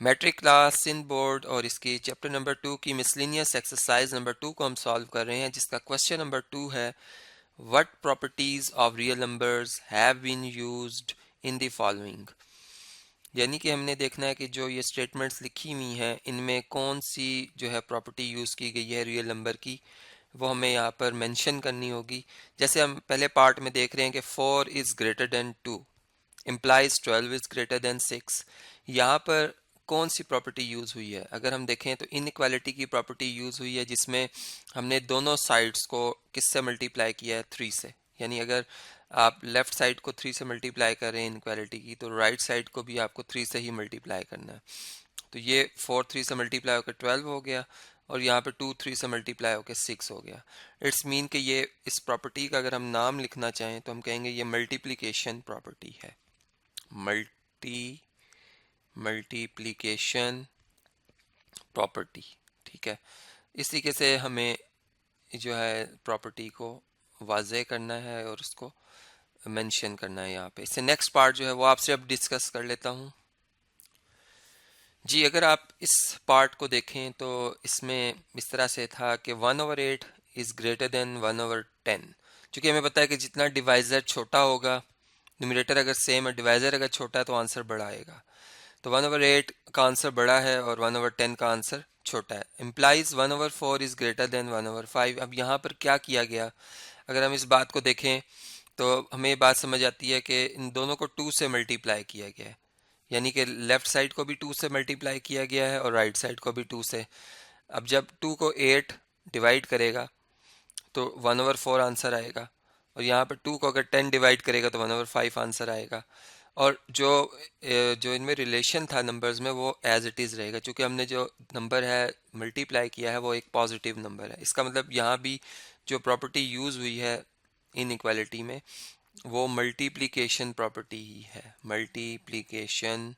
Matric class Sindh board और इसकी chapter number 2 की मिसलिनियस एक्सरसाइज नंबर 2 को हम सॉल्व कर रहे हैं, जिसका क्वेश्चन नंबर 2 है what properties of real numbers have been used in the following. यानी कि हमने देखना है कि जो ये स्टेटमेंट्स लिखी हुई हैं इनमें कौन सी जो है प्रॉपर्टी यूज़ की गई है रियल नंबर की, वो हमें यहाँ पर मेंशन करनी होगी। जैसे हम पहले पार्ट में देख रहे हैं कि 4 is greater than 2 implies 12 is greater than 6। यहाँ पर कौन सी प्रॉपर्टी यूज़ हुई है? अगर हम देखें तो इनइक्वालिटी की प्रॉपर्टी यूज़ हुई है, जिसमें हमने दोनों साइड्स को किससे मल्टीप्लाई किया है? 3 से। यानी अगर आप लेफ्ट साइड को 3 से मल्टीप्लाई कर रहे हैं इनइक्वालिटी की, तो राइट साइड को भी आपको 3 से ही मल्टीप्लाई करना है। तो ये 4 3 से मल्टीप्लाई होकर 12 हो गया, और यहाँ पे 2 3 से मल्टीप्लाई होकर 6 हो गया। इट्स मीन कि ये इस प्रॉपर्टी का अगर हम नाम लिखना चाहें तो हम कहेंगे ये मल्टीप्लिकेशन प्रॉपर्टी है। मल्टीप्लिकेशन प्रॉपर्टी, ठीक है। इस तरीके से हमें जो है प्रॉपर्टी को वाज़े करना है और उसको मेंशन करना है यहाँ पे। इससे नेक्स्ट पार्ट जो है वो आपसे अब डिस्कस कर लेता हूँ। जी, अगर आप इस पार्ट को देखें तो इसमें इस तरह से था कि 1/8 इज़ ग्रेटर देन 1/10। चूँकि हमें पता है कि जितना डिवाइज़र छोटा होगा, न्यूमरेटर अगर सेम है, डिवाइज़र अगर छोटा है तो आंसर बड़ा आएगा। तो 1/8 का आंसर बड़ा है और 1/10 का आंसर छोटा है। Implies 1/4 is greater than 1/5। अब यहाँ पर क्या किया गया, अगर हम इस बात को देखें तो हमें ये बात समझ आती है कि इन दोनों को 2 से मल्टीप्लाई किया गया है। यानी कि लेफ्ट साइड को भी 2 से मल्टीप्लाई किया गया है और राइट साइड को भी 2 से। अब जब 2 को 8 डिवाइड करेगा तो 1/4 आंसर आएगा, और यहाँ पर 2 को अगर 10 डिवाइड करेगा तो 1/5 आंसर आएगा। और जो इनमें रिलेशन था नंबर्स में वो एज इट इज़ रहेगा, क्योंकि हमने जो नंबर है मल्टीप्लाई किया है वो एक पॉजिटिव नंबर है। इसका मतलब यहाँ भी जो प्रॉपर्टी यूज़ हुई है इन इक्वालिटी में वो मल्टीप्लिकेशन प्रॉपर्टी ही है। Multiplication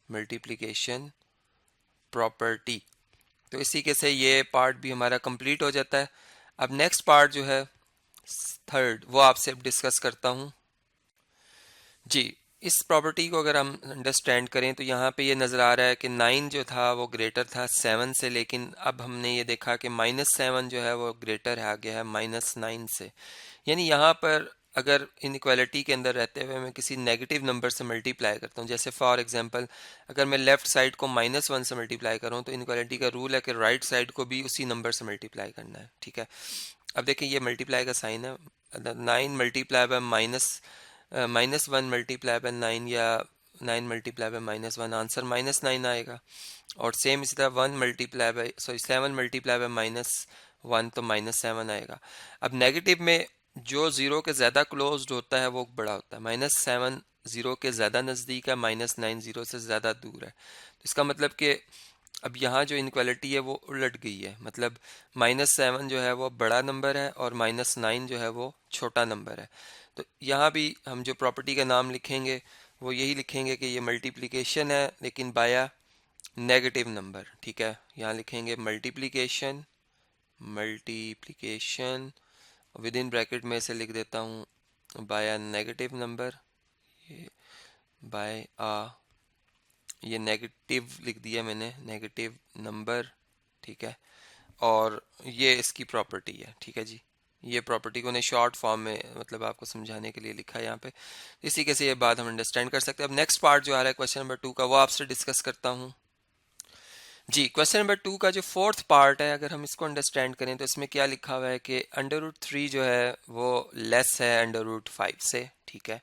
multiplication property. तो इसी के से ये पार्ट भी हमारा कंप्लीट हो जाता है। अब नेक्स्ट पार्ट जो है थर्ड, वो आपसे अब डिस्कस करता हूँ। जी, इस प्रॉपर्टी को अगर हम अंडरस्टैंड करें तो यहाँ पे ये नज़र आ रहा है कि 9 जो था वो ग्रेटर था 7 से, लेकिन अब हमने ये देखा कि -7 जो है वो ग्रेटर आ गया है -9 से। यानी यहाँ पर अगर इनइक्वालिटी के अंदर रहते हुए मैं किसी नेगेटिव नंबर से मल्टीप्लाई करता हूँ, जैसे फॉर एग्जांपल अगर मैं लेफ्ट साइड को -1 से मल्टीप्लाई करूँ, तो इनइक्वालिटी का रूल है कि राइट साइड को भी उसी नंबर से मल्टीप्लाई करना है, ठीक है। अब देखिए ये मल्टीप्लाई का साइन है, 9 मल्टीप्लाई बाय -1 मल्टीप्लाई बाय 9 या 9 मल्टीप्लाई बाय -1, आंसर -9 आएगा। और सेम इसी तरह 7 मल्टीप्लाई बाय -1 तो -7 आएगा। अब नेगेटिव में जो ज़ीरो के ज़्यादा क्लोज्ड होता है वो बड़ा होता है। -7 ज़ीरो के ज़्यादा नज़दीक है, -9 ज़ीरो से ज़्यादा दूर है। तो इसका मतलब कि अब यहाँ जो इनक्वालिटी है वो उलट गई है, मतलब -7 जो है वो बड़ा नंबर है और -9 जो है वो छोटा नंबर है। तो यहाँ भी हम जो प्रॉपर्टी का नाम लिखेंगे वो यही लिखेंगे कि ये मल्टीप्लिकेशन है लेकिन बाया नेगेटिव नंबर, ठीक है। यहाँ लिखेंगे multiplication multiplication with in bracket में से लिख देता हूँ बाय नेगेटिव नंबर, ये बाय ये नेगेटिव लिख दिया मैंने, नेगेटिव नंबर, ठीक है। और ये इसकी प्रॉपर्टी है, ठीक है जी। ये प्रॉपर्टी को ने शॉर्ट फॉर्म में मतलब आपको समझाने के लिए लिखा है यहाँ पे। इसी के से ये बात हम अंडरस्टैंड कर सकते हैं। अब नेक्स्ट पार्ट जो आ रहा है क्वेश्चन नंबर 2 का, वो आपसे डिस्कस करता हूँ। जी, क्वेश्चन नंबर 2 का जो फोर्थ पार्ट है, अगर हम इसको अंडरस्टैंड करें तो इसमें क्या लिखा हुआ है कि √3 जो है वो लेस है √5 से, ठीक है।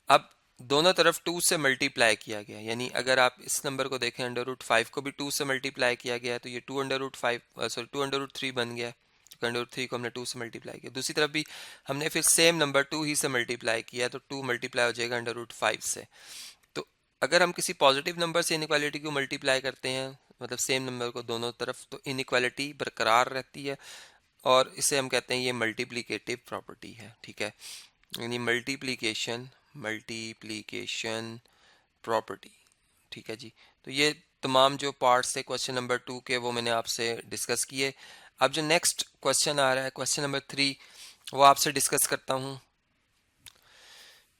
अब दोनों तरफ 2 से मल्टीप्लाई किया गया, यानी अगर आप इस नंबर को देखें √5 को भी 2 से मल्टीप्लाई किया गया है, तो ये 2√3 बन गया है। √3 को हमने 2 से मल्टीप्लाई किया। दूसरी तरफ भी हमने फिर सेम नंबर 2 ही से मल्टीप्लाई किया, तो 2 मल्टीप्लाई हो जाएगा √5 से। तो अगर हम किसी पॉजिटिव नंबर से इनइक्वालिटी को मल्टीप्लाई करते हैं, मतलब सेम नंबर को दोनों तरफ, तो इनइक्वालिटी बरकरार रहती है, और इसे हम कहते हैं ये मल्टीप्लिकेटिव प्रॉपर्टी है, ठीक है। यानी मल्टीप्लिकेशन प्रॉपर्टी, ठीक है जी। तो ये तमाम जो पार्ट्स थे क्वेश्चन नंबर 2 के वो मैंने आपसे डिस्कस किए। अब जो नेक्स्ट क्वेश्चन आ रहा है क्वेश्चन नंबर 3, वो आपसे डिस्कस करता हूँ।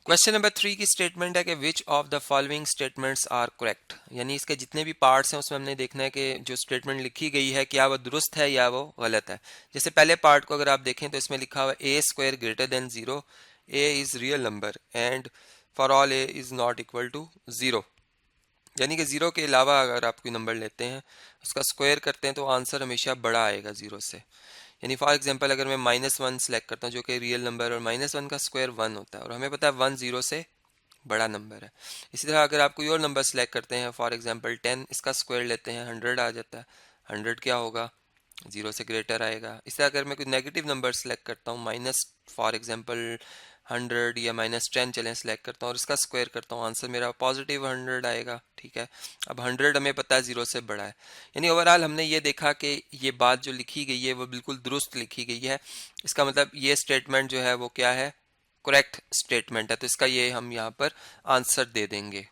क्वेश्चन नंबर 3 की स्टेटमेंट है कि which of the following statements are correct, यानी इसके जितने भी पार्ट्स हैं उसमें हमने देखना है कि जो स्टेटमेंट लिखी गई है क्या वो दुरुस्त है या वो गलत है। जैसे पहले पार्ट को अगर आप देखें तो इसमें लिखा हुआ है a square greater than zero, a is real number and for all a is not equal to zero. यानी कि जीरो के अलावा अगर आप कोई नंबर लेते हैं उसका स्क्वायर करते हैं तो आंसर हमेशा बड़ा आएगा जीरो से। यानी फॉर एग्जांपल अगर मैं -1 सेलेक्ट करता हूँ जो कि रियल नंबर है और -1 का स्क्वायर 1 होता है और हमें पता है 1 जीरो से बड़ा नंबर है। इसी तरह अगर आप कोई और नंबर सेलेक्ट करते हैं फॉर एग्जांपल 10, इसका स्क्वायर लेते हैं 100 आ जाता है। 100 क्या होगा, जीरो से ग्रेटर आएगा। इसी तरह अगर मैं कोई नेगेटिव नंबर सेलेक्ट करता हूँ माइनस फॉर एग्जांपल 100 या -10 चलें सेलेक्ट करता हूँ और इसका स्क्वायर करता हूँ, आंसर मेरा पॉजिटिव 100 आएगा। ठीक है, अब 100 हमें पता है जीरो से बड़ा है। यानी ओवरऑल हमने ये देखा कि ये बात जो लिखी गई है वो बिल्कुल दुरुस्त लिखी गई है। इसका मतलब ये स्टेटमेंट जो है वो क्या है, करेक्ट स्टेटमेंट है, तो इसका ये हम यहाँ पर आंसर दे देंगे।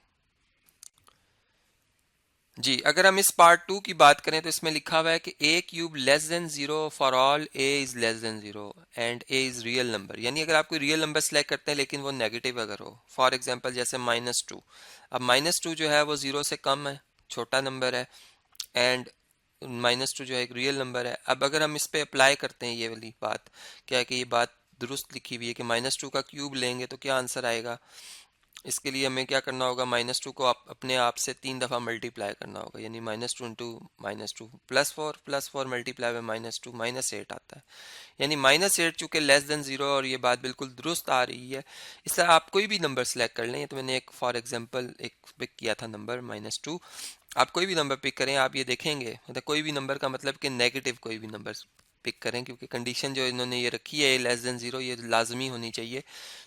जी, अगर हम इस पार्ट 2 की बात करें तो इसमें लिखा हुआ है कि a cube less than zero for all a is less than zero and a is real number. यानी अगर आप कोई रियल नंबर सेलेक्ट करते हैं लेकिन वो नेगेटिव अगर हो, फॉर एग्जांपल जैसे -2। अब -2 जो है वो जीरो से कम है, छोटा नंबर है एंड -2 जो है एक रियल नंबर है। अब अगर हम इस पे अप्लाई करते हैं ये वाली बात, क्या है कि ये बात दुरुस्त लिखी हुई है कि -2 का क्यूब लेंगे तो क्या आंसर आएगा। इसके लिए हमें क्या करना होगा, -2 को अपने आप से 3 दफ़ा मल्टीप्लाई करना होगा, यानी -2 इंटू -2 +4 मल्टीप्लाई बाय -2 -8 आता है। यानी -8 चूंकि लेस देन जीरो और ये बात बिल्कुल दुरुस्त आ रही है। इस तरह आप कोई भी नंबर सेलेक्ट कर लें, तो मैंने एक फॉर एग्जांपल एक पिक किया था नंबर -2। आप कोई भी नंबर पिक करें, आप ये देखेंगे मतलब कोई भी नंबर का मतलब कि नेगेटिव कोई भी नंबर पिक करें, क्योंकि कंडीशन जो इन्होंने ये रखी है लेस देन जीरो ये लाजमी होनी चाहिए।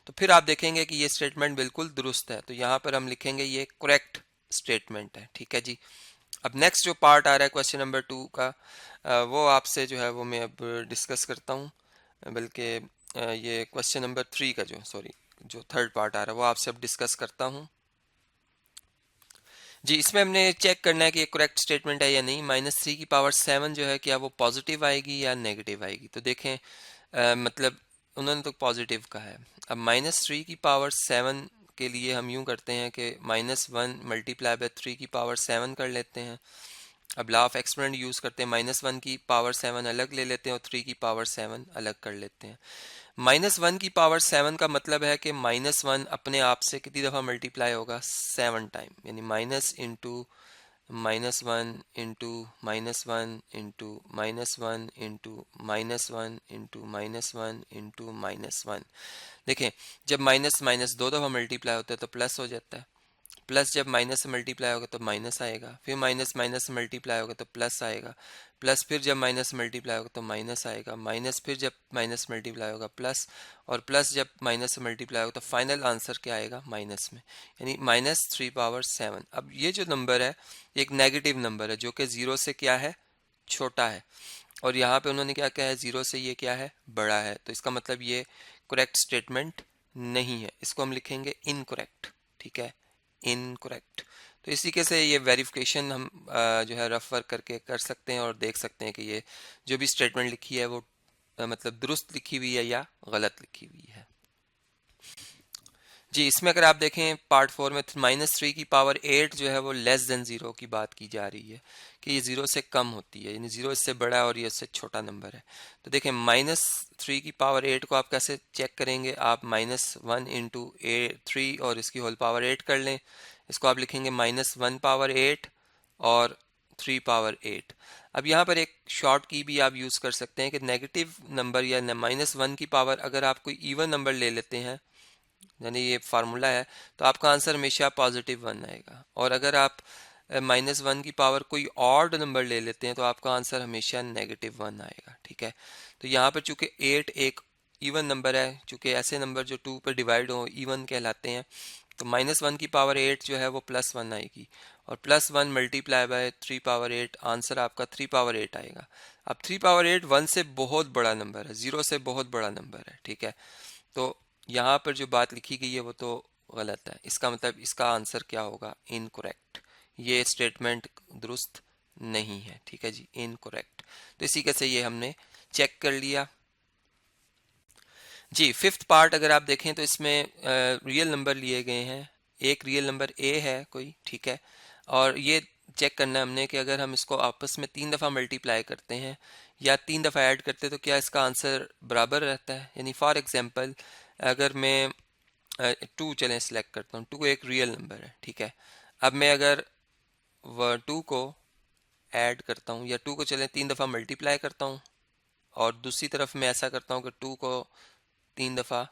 तो फिर आप देखेंगे कि ये स्टेटमेंट बिल्कुल दुरुस्त है, तो यहाँ पर हम लिखेंगे ये करेक्ट स्टेटमेंट है। ठीक है जी। अब नेक्स्ट जो पार्ट आ रहा है क्वेश्चन नंबर 2 का, वो आपसे जो है वो मैं अब डिस्कस करता हूँ। बल्कि ये क्वेश्चन नंबर 3 का जो थर्ड पार्ट आ रहा है वो आपसे अब डिस्कस करता हूँ। जी, इसमें हमने चेक करना है कि ये करेक्ट स्टेटमेंट है या नहीं। -3 की पावर 7 जो है क्या वो पॉजिटिव आएगी या नेगेटिव आएगी। तो देखें मतलब उन्होंने तो पॉजिटिव कहा है। अब -3 की पावर 7 के लिए हम यूं करते हैं कि -1 मल्टीप्लाई बाय 3 की पावर 7 कर लेते हैं। अब लॉ ऑफ एक्सपोनेंट यूज करते हैं, -1 की पावर 7 अलग ले लेते हैं और 3 की पावर 7 अलग कर लेते हैं। -1 की पावर 7 का मतलब है कि -1 अपने आप से कितनी दफ़ा मल्टीप्लाई होगा, 7 टाइम, यानी minus into -1 into -1 into -1 into -1 into -1 into -1। देखें, जब माइनस माइनस दो दफ़ा मल्टीप्लाई होता है तो प्लस हो जाता है। प्लस जब माइनस से मल्टीप्लाई होगा तो माइनस आएगा, फिर माइनस माइनस से मल्टीप्लाई होगा तो प्लस आएगा, प्लस फिर जब माइनस से मल्टीप्लाई होगा तो माइनस आएगा, माइनस फिर जब माइनस मल्टीप्लाई होगा प्लस, और प्लस जब माइनस से मल्टीप्लाई होगा तो फाइनल आंसर क्या आएगा, माइनस में, यानी -3/7। अब ये जो नंबर है एक नेगेटिव नंबर है जो कि जीरो से क्या है, छोटा है, और यहाँ पे उन्होंने क्या कहा है, जीरो से ये क्या है, बड़ा है। तो इसका मतलब ये करेक्ट स्टेटमेंट नहीं है, इसको हम लिखेंगे इनकरेक्ट। ठीक है, इनकरेक्ट। तो इसी के से ये वेरिफिकेशन हम जो है रफ वर्क करके कर सकते हैं और देख सकते हैं कि ये जो भी स्टेटमेंट लिखी है वो मतलब दुरुस्त लिखी हुई है या गलत लिखी हुई है। जी, इसमें अगर आप देखें पार्ट 4 में -3 की पावर 8 जो है वो लेस देन जीरो की बात की जा रही है कि ये जीरो से कम होती है, यानी जीरो इससे बड़ा है और ये इससे छोटा नंबर है। तो देखें -3 की पावर 8 को आप कैसे चेक करेंगे, आप -1 इंटू 3 और इसकी होल पावर 8 कर लें। इसको आप लिखेंगे -1 पावर 8 और 3 पावर 8। अब यहाँ पर एक शॉर्ट की भी आप यूज़ कर सकते हैं कि नेगेटिव नंबर या -1 की पावर अगर आप कोई इवन नंबर ले लेते हैं, यानी ये फार्मूला है, तो आपका आंसर हमेशा +1 आएगा। और अगर आप -1 की पावर कोई ऑड नंबर ले लेते हैं तो आपका आंसर हमेशा -1 आएगा। ठीक है, तो यहाँ पर चूंकि 8 एक इवन नंबर है, चूंकि ऐसे नंबर जो 2 पर डिवाइड हो इवन कहलाते हैं, तो -1 की पावर 8 जो है वो +1 आएगी, और +1 मल्टीप्लाई बाय 3 पावर 8, आंसर आपका 3 पावर 8 आएगा। अब 3 पावर 8 1 से बहुत बड़ा नंबर है, जीरो से बहुत बड़ा नंबर है। ठीक है, तो यहाँ पर जो बात लिखी गई है वो तो गलत है, इसका मतलब इसका आंसर क्या होगा, इनकरेक्ट। ये स्टेटमेंट दुरुस्त नहीं है। ठीक है जी, इनकरेक्ट। तो इसी के से ये हमने चेक कर लिया। जी, फिफ्थ पार्ट अगर आप देखें तो इसमें रियल नंबर लिए गए हैं। एक रियल नंबर ए है कोई, ठीक है, और ये चेक करना है हमने कि अगर हम इसको आपस में 3 दफ़ा मल्टीप्लाई करते हैं या 3 दफ़ा ऐड करते हैं तो क्या इसका आंसर बराबर रहता है। यानी फॉर एग्जांपल अगर मैं 2 चलें सेलेक्ट करता हूँ, 2 एक रियल नंबर है, ठीक है। अब मैं अगर 2 को ऐड करता हूँ या 2 को चलें 3 दफ़ा मल्टीप्लाई करता हूँ और दूसरी तरफ मैं ऐसा करता हूँ कि 2 को 3 दफ़ा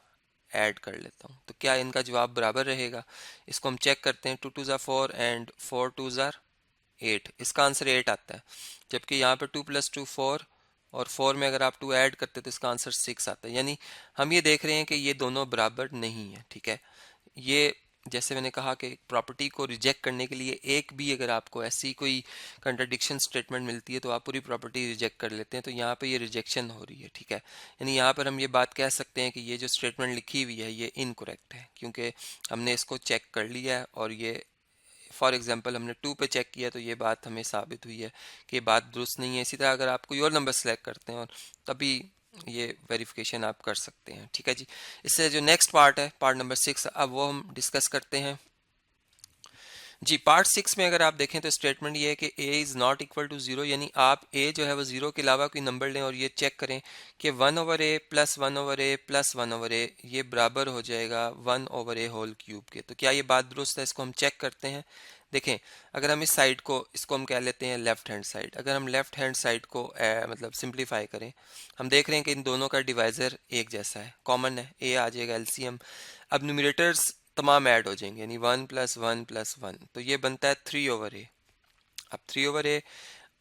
ऐड कर लेता हूँ, तो क्या इनका जवाब बराबर रहेगा। इसको हम चेक करते हैं। 2 2 ज़ा 4 एंड 4 2 ज़ा 8, इसका आंसर 8 आता है, जबकि यहाँ पर 2 + 2 4 और 4 में अगर आप 2 ऐड करते तो इसका आंसर 6 आता है। यानी हम ये देख रहे हैं कि ये दोनों बराबर नहीं है, ठीक है। ये जैसे मैंने कहा कि प्रॉपर्टी को रिजेक्ट करने के लिए एक भी अगर आपको ऐसी कोई कंट्राडिक्शन स्टेटमेंट मिलती है तो आप पूरी प्रॉपर्टी रिजेक्ट कर लेते हैं, तो यहाँ पे ये रिजेक्शन हो रही है, ठीक है। यानी यहाँ पर हम ये बात कह सकते हैं कि ये जो स्टेटमेंट लिखी हुई है ये इनकरेक्ट है, क्योंकि हमने इसको चेक कर लिया है और ये फॉर एग्जांपल हमने 2 पे चेक किया तो ये बात हमें साबित हुई है कि ये बात दुरुस्त नहीं है। इसी तरह अगर आप कोई और नंबर सेलेक्ट करते हैं और तभी ये वेरिफिकेशन आप कर सकते हैं, ठीक है जी। इससे जो नेक्स्ट पार्ट है, पार्ट नंबर 6, अब वो हम डिस्कस करते हैं। जी, पार्ट 6 में अगर आप देखें तो स्टेटमेंट ये है कि a is not equal to 0, यानी आप a जो है वो 0 के अलावा कोई नंबर लें और ये चेक करें कि 1/a plus 1/a plus 1/a ये बराबर हो जाएगा 1/a होल क्यूब के। तो क्या ये बात दुरुस्त है, इसको हम चेक करते हैं। देखें, अगर हम इस साइड को, इसको हम कह लेते हैं लेफ्ट हैंड साइड, अगर हम लेफ्ट हैंड साइड को मतलब सिंप्लीफाई करें, हम देख रहे हैं कि इन दोनों का डिवाइज़र एक जैसा है, कॉमन है, a आ जाएगा एलसीएम। अब न्यूमरेटर्स तमाम ऐड हो जाएंगे, यानी 1 + 1 + 1, तो ये बनता है 3/a। अब 3/a,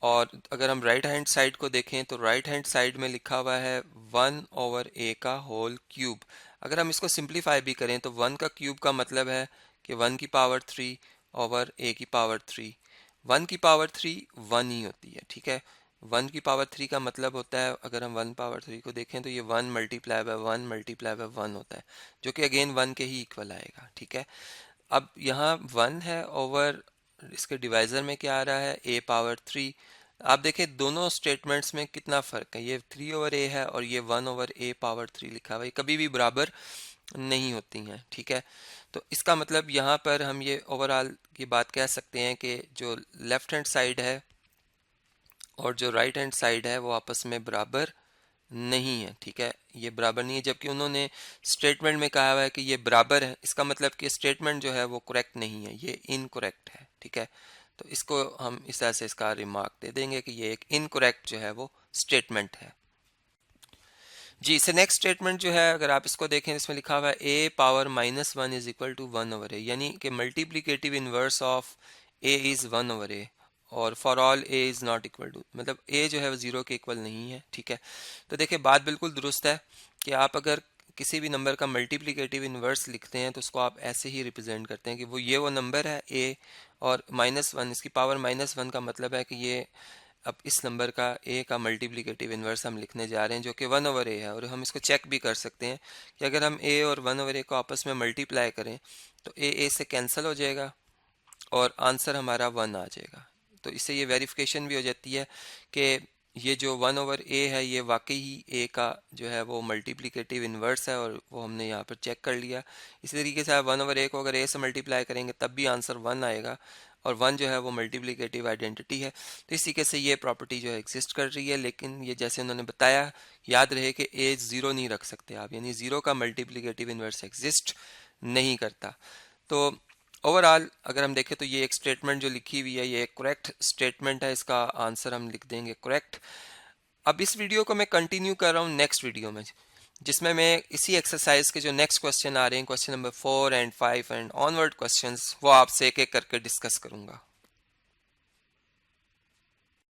और अगर हम राइट हैंड साइड को देखें तो राइट हैंड साइड में लिखा हुआ है 1/a का होल क्यूब। अगर हम इसको सिंप्लीफाई भी करें तो 1 का क्यूब का मतलब है कि 1 की पावर 3/a की पावर 3। 1 की पावर 3 1 ही होती है, ठीक है। 1 की पावर 3 का मतलब होता है, अगर हम 1 पावर 3 को देखें तो ये 1 × 1 × 1 होता है, जो कि अगेन 1 के ही इक्वल आएगा, ठीक है। अब यहाँ 1 है ओवर इसके डिवाइजर में क्या आ रहा है, a⁻3। आप देखें दोनों स्टेटमेंट्स में कितना फ़र्क है, ये 3/a है और ये 1/a⁻3 लिखा हुआ है, कभी भी बराबर नहीं होती हैं, ठीक है। तो इसका मतलब यहाँ पर हम ये ओवरऑल की बात कह सकते हैं कि जो लेफ्ट हैंड साइड है और जो राइट हैंड साइड है वो आपस में बराबर नहीं है, ठीक है। ये बराबर नहीं है, जबकि उन्होंने स्टेटमेंट में कहा हुआ है कि ये बराबर है। इसका मतलब कि स्टेटमेंट जो है वो करेक्ट नहीं है, ये इनकरेक्ट है, ठीक है। तो इसको हम इस तरह से इसका रिमार्क दे देंगे कि ये एक इनकरेक्ट जो है वो स्टेटमेंट है। जी, इससे नेक्स्ट स्टेटमेंट जो है अगर आप इसको देखें, इसमें लिखा हुआ है a⁻−1 is equal to 1/a, यानी कि multiplicative inverse of a is 1/a और for all a is not equal to, मतलब a जो है वो 0 के इक्वल नहीं है, ठीक है। तो देखिए बात बिल्कुल दुरुस्त है कि आप अगर किसी भी नंबर का मल्टीप्लिकेटिव इनवर्स लिखते हैं तो उसको आप ऐसे ही रिप्रेजेंट करते हैं कि वो नंबर है a और -1, इसकी पावर -1 का मतलब है कि ये, अब इस नंबर का a का मल्टीप्लिकेटिव इन्वर्स हम लिखने जा रहे हैं जो कि 1/a है, और हम इसको चेक भी कर सकते हैं कि अगर हम a और 1/a को आपस में मल्टीप्लाई करें तो a से कैंसिल हो जाएगा और आंसर हमारा 1 आ जाएगा। तो इससे ये वेरिफिकेशन भी हो जाती है कि ये जो 1/a है ये वाकई ही a का जो है वो मल्टीप्लिकेटिव इन्वर्स है, और वो हमने यहाँ पर चेक कर लिया। इसी तरीके से आप 1/a को अगर a से मल्टीप्लाई करेंगे तब भी आंसर 1 आएगा, और 1 जो है वो मल्टीप्लिकेटिव आइडेंटिटी है। तो इस तरीके से ये प्रॉपर्टी जो है एग्जिस्ट कर रही है, लेकिन ये जैसे उन्होंने बताया, याद रहे कि a 0 नहीं रख सकते आप, यानी 0 का मल्टीप्लिकेटिव इन्वर्स एग्जिस्ट नहीं करता। तो ओवरऑल अगर हम देखें तो ये एक स्टेटमेंट जो लिखी हुई है ये करेक्ट स्टेटमेंट है, इसका आंसर हम लिख देंगे करेक्ट। अब इस वीडियो को मैं कंटिन्यू कर रहा हूँ नेक्स्ट वीडियो में, जिसमें मैं इसी एक्सरसाइज के जो नेक्स्ट क्वेश्चन आ रहे हैं, question number 4 and 5 and onward questions, वो आपसे एक एक करके डिस्कस करूंगा।